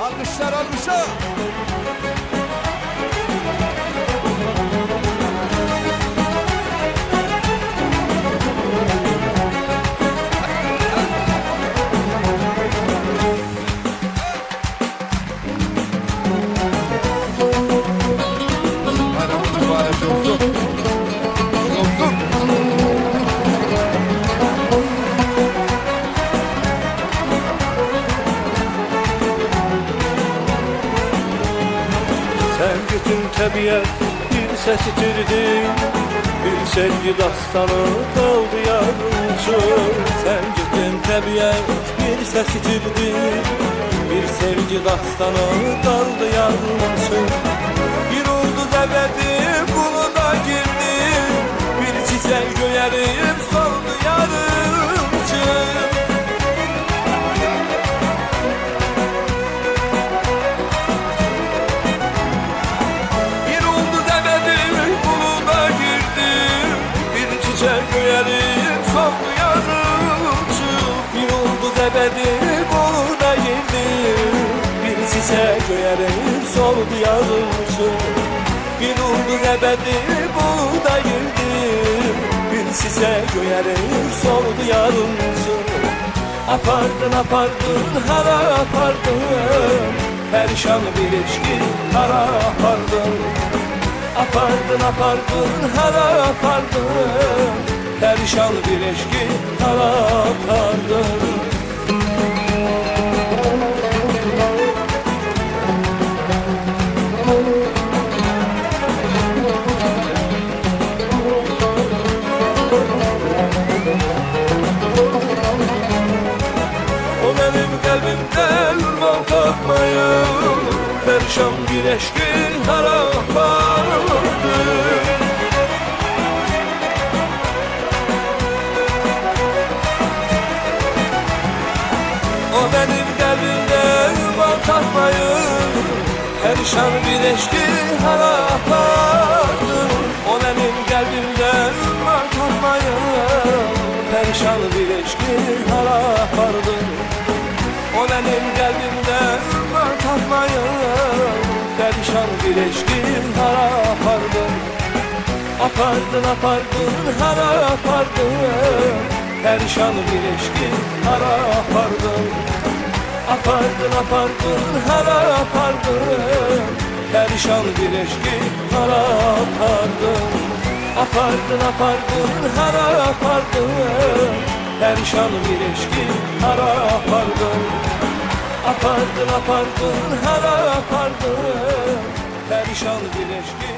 Alkışlar, alkışlar. Bayramınız mübarek olsun. Olsun. Sen bütün tabiat bir ses itirdin, bir sevgi dastanı kaldı yarımcı. Sen bütün tabiat bir ses itirdin, bir sevgi dastanı kaldı yarımcı. Bir ulduz ebedi buluda girdi, bir çiçek göğerip soldu yarımcı. Göğerim soldu yarımcı, bir ulduz ebedi buluda girdi, bir çiçek göğerim soldu yarımcı. Bir ulduz ebedi buluda girdi, bir çiçek göğerim soldu yarımcı. Apardın apardın hara apardın, perişan bir ilişki hara apardın. Apardın apardın hara apardın, perişan bir eşki hara apardın. O benim kalbimde ürvan takmayı, perişan bir eşki hara apardın. O benim kalbimde yuva takmayı, perişan bir eşki hara apardın. O benim kalbimde yuva takmayı, perişan bir eşki hara apardın. O benim kalbimde yuva takmayı, perişan bir eşki hara apardın. Apardın apardın hara apardın, perişan bir eşki hara apardın. Apardın apardın hara apardın, perişan bir eşki hara apardın. Apardın apardın hara apardın, perişan bir eşki hara apardın. Apardın apardın hara apardın, perişan bir eşki